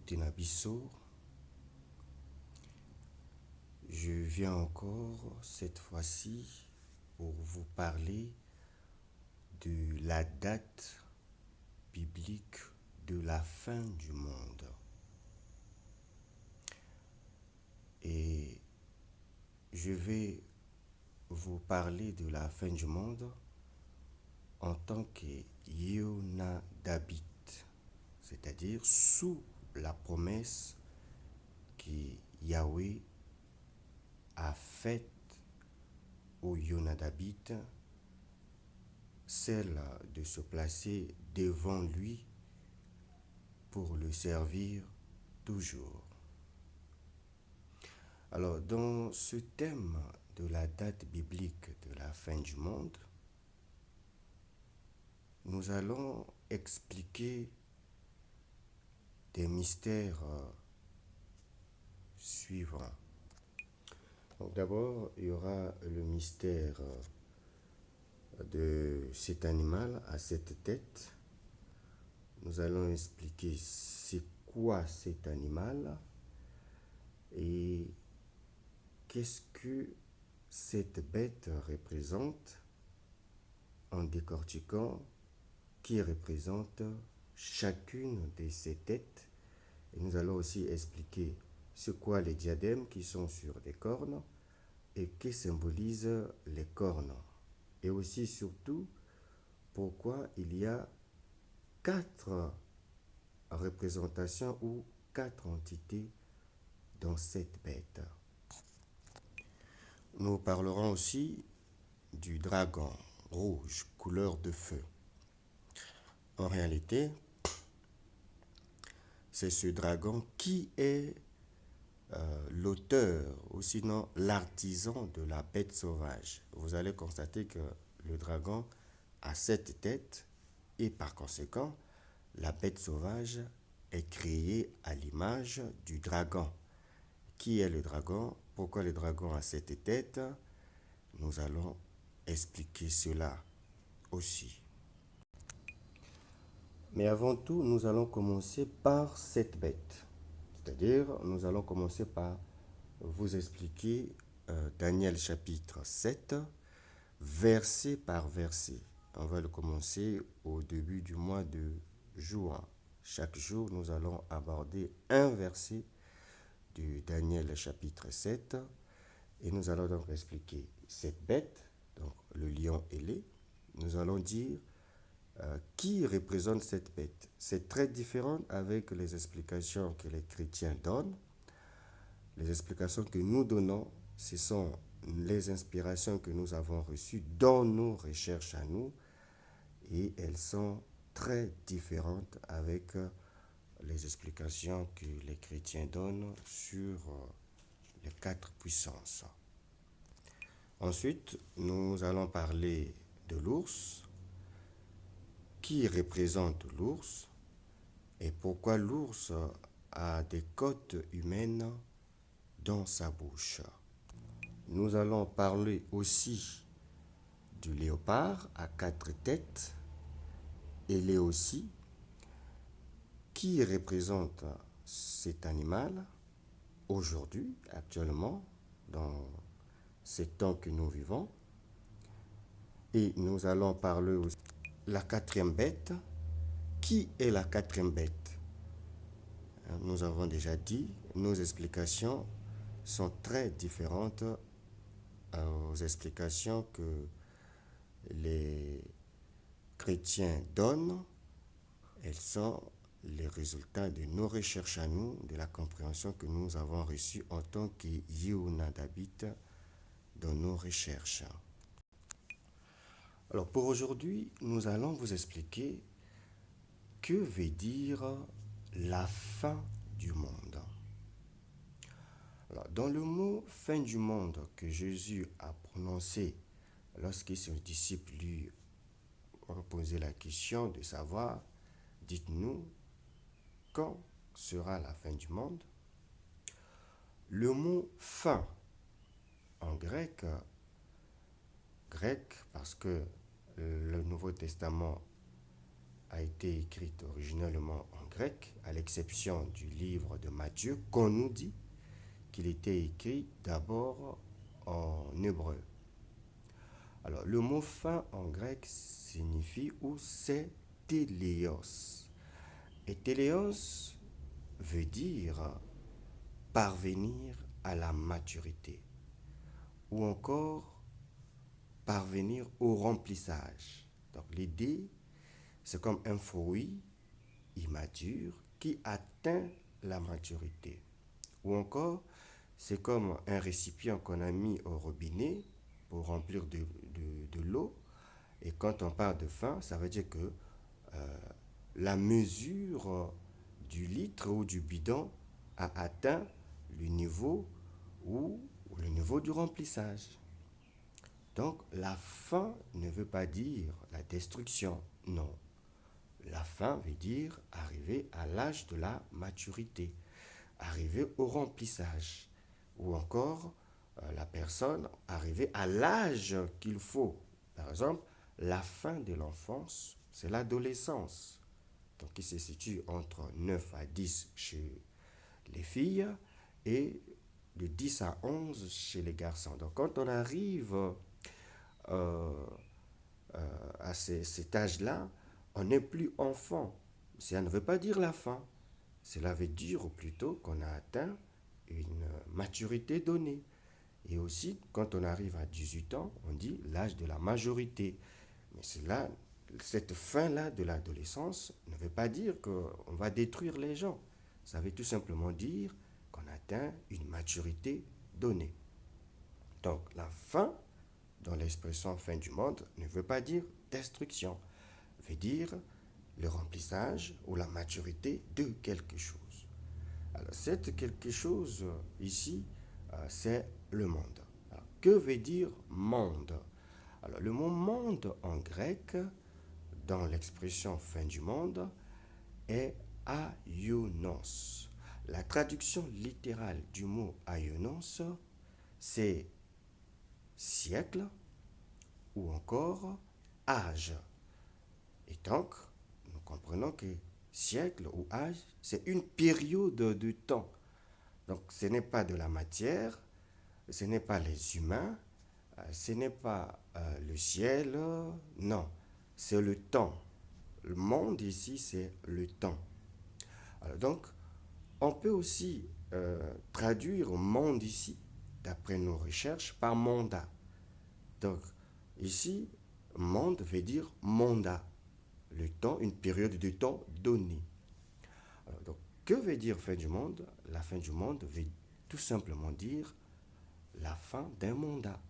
Bote na biso. Je viens encore cette fois-ci pour vous parler de la date biblique de la fin du monde. Et je vais vous parler de la fin du monde en tant que Yonadabite, c'est-à-dire sous la promesse que Yahweh a faite aux Yonadabites, celle de se placer devant lui pour le servir toujours. Alors, dans ce thème de la date biblique de la fin du monde, nous allons expliquer des mystères suivants. Donc d'abord, il y aura le mystère de cet animal à cette tête. Nous allons expliquer c'est quoi cet animal et qu'est-ce que cette bête représente en décortiquant qui représente chacune de ces têtes. Et nous allons aussi expliquer c'est quoi les diadèmes qui sont sur des cornes et que symbolisent les cornes. Et aussi surtout pourquoi il y a 4 représentations ou 4 entités dans cette bête. Nous parlerons aussi du dragon rouge, couleur de feu. En réalité, c'est ce dragon qui est l'auteur ou sinon l'artisan de la bête sauvage. Vous allez constater que le dragon a 7 têtes et par conséquent, la bête sauvage est créée à l'image du dragon. Qui est le dragon? Pourquoi le dragon a 7 têtes? Nous allons expliquer cela aussi. Mais avant tout, nous allons commencer par cette bête. C'est-à-dire, nous allons commencer par vous expliquer Daniel chapitre 7, verset par verset. On va le commencer au début du mois de juin. Chaque jour, nous allons aborder un verset de Daniel chapitre 7 et nous allons donc expliquer cette bête, donc le lion ailé. Nous allons dire qui représente cette bête. C'est très différent avec les explications que les chrétiens donnent. Les explications que nous donnons, ce sont les inspirations que nous avons reçues dans nos recherches à nous et elles sont très différentes avec les explications que les chrétiens donnent sur les 4 puissances. Ensuite, nous allons parler de l'ours. Qui représente l'ours et pourquoi l'ours a des côtes humaines dans sa bouche. Nous allons parler aussi du léopard à 4 têtes et lui aussi qui représente cet animal aujourd'hui, actuellement, dans ces temps que nous vivons. Et nous allons parler aussi de la 4e bête. Qui est la 4e bête? Nous avons déjà dit, nos explications sont très différentes aux explications que les chrétiens donnent. Elles sont les résultats de nos recherches à nous, de la compréhension que nous avons reçue en tant que Yonadabite dans nos recherches. Alors pour aujourd'hui, nous allons vous expliquer que veut dire la fin du monde. Alors, dans le mot fin du monde que Jésus a prononcé lorsque ses disciples lui ont posé la question de savoir, dites-nous, quand sera la fin du monde? Le mot fin en grec parce que le Nouveau Testament a été écrite originellement en grec, à l'exception du livre de Matthieu, qu'on nous dit qu'il était écrit d'abord en hébreu. Alors, le mot fin en grec signifie ou c'est téléos. Et téléos veut dire parvenir à la maturité ou encore parvenir au remplissage. Donc, l'idée, c'est comme un fruit immature qui atteint la maturité. Ou encore, c'est comme un récipient qu'on a mis au robinet pour remplir de l'eau. Et quand on parle de fin, ça veut dire que la mesure du litre ou du bidon a atteint le niveau ou le niveau du remplissage. Donc la fin ne veut pas dire la destruction, non. La fin veut dire arriver à l'âge de la maturité, arriver au remplissage, ou encore la personne arriver à l'âge qu'il faut. Par exemple, la fin de l'enfance, c'est l'adolescence. Donc, qui se situe entre 9 à 10 chez les filles et de 10 à 11 chez les garçons. Donc, quand on arrive euh, à cet âge-là, on n'est plus enfant. Ça ne veut pas dire la fin. Cela veut dire plutôt qu'on a atteint une maturité donnée. Et aussi, quand on arrive à 18 ans, on dit l'âge de la majorité. Mais cela, cette fin-là de l'adolescence ne veut pas dire qu'on va détruire les gens. Ça veut tout simplement dire qu'on atteint une maturité donnée. Donc la fin, dans l'expression fin du monde, ne veut pas dire destruction. Veut dire le remplissage ou la maturité de quelque chose. Alors, c'est quelque chose ici, c'est le monde. Alors, que veut dire monde? Alors, le mot monde en grec, dans l'expression fin du monde, est aionos. La traduction littérale du mot aionos, c'est siècle ou encore âge. Et donc, nous comprenons que siècle ou âge, c'est une période de temps. Donc, ce n'est pas de la matière, ce n'est pas les humains, ce n'est pas le ciel, non, c'est le temps. Le monde ici, c'est le temps. Alors, donc, on peut aussi traduire monde ici, d'après nos recherches, par mandat. Donc, ici, monde veut dire mandat, le temps, une période de temps donnée. Alors, donc, que veut dire fin du monde? La fin du monde veut tout simplement dire la fin d'un mandat.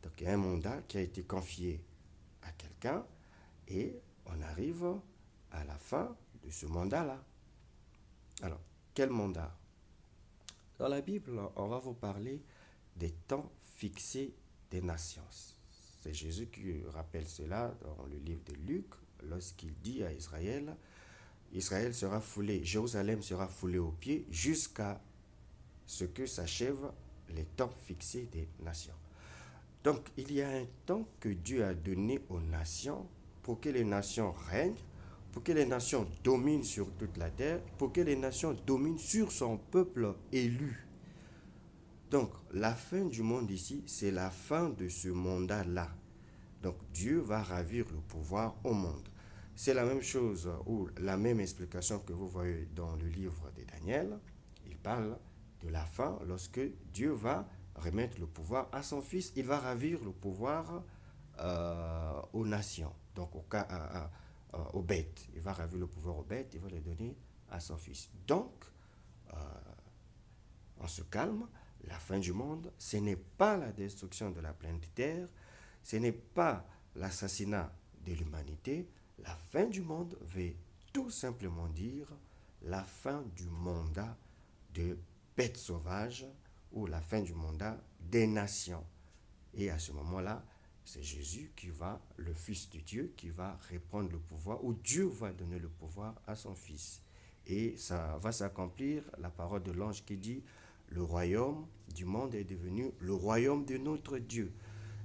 Donc, il y a un mandat qui a été confié à quelqu'un et on arrive à la fin de ce mandat-là. Alors, quel mandat? Dans la Bible, on va vous parler des temps fixés des nations. C'est Jésus qui rappelle cela dans le livre de Luc, lorsqu'il dit à Israël, Israël sera foulé, Jérusalem sera foulé aux pieds jusqu'à ce que s'achèvent les temps fixés des nations. Donc, il y a un temps que Dieu a donné aux nations pour que les nations règnent, pour que les nations dominent sur toute la terre, pour que les nations dominent sur son peuple élu. Donc, la fin du monde ici, c'est la fin de ce mandat-là. Donc, Dieu va ravir le pouvoir au monde. C'est la même chose ou la même explication que vous voyez dans le livre de Daniel. Il parle de la fin lorsque Dieu va remettre le pouvoir à son fils. Il va ravir le pouvoir aux nations, donc aux bêtes. Il va ravir le pouvoir aux bêtes, il va le donner à son fils. Donc, on se calme. La fin du monde, ce n'est pas la destruction de la planète Terre, ce n'est pas l'assassinat de l'humanité. La fin du monde veut tout simplement dire la fin du mandat de bêtes sauvages ou la fin du mandat des nations. Et à ce moment-là, c'est Jésus qui va, le Fils de Dieu, qui va reprendre le pouvoir, ou Dieu va donner le pouvoir à son Fils. Et ça va s'accomplir, la parole de l'ange qui dit, le royaume du monde est devenu le royaume de notre Dieu.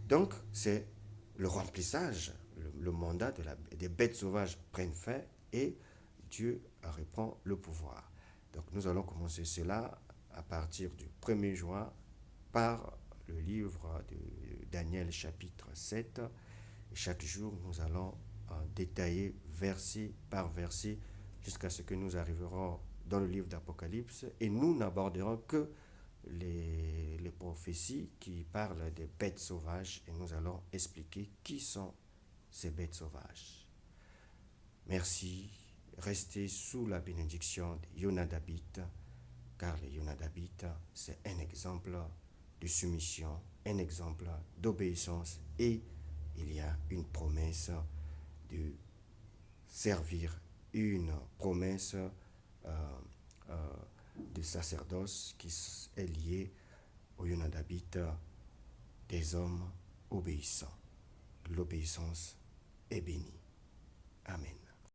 Donc, c'est le remplissage, le mandat des bêtes sauvages prennent fin et Dieu reprend le pouvoir. Donc nous allons commencer cela à partir du 1er juin par le livre de Daniel chapitre 7. Et chaque jour, nous allons détailler verset par verset jusqu'à ce que nous arriverons dans le livre d'Apocalypse et nous n'aborderons que les prophéties qui parlent des bêtes sauvages et nous allons expliquer qui sont ces bêtes sauvages. Merci. Restez sous la bénédiction de Yonadabit, car le Yonadabit, c'est un exemple de soumission, un exemple d'obéissance et il y a une promesse de servir, une promesse de sacerdoce qui est liée au Yonadabit des hommes obéissants. L'obéissance est bénie. Amen.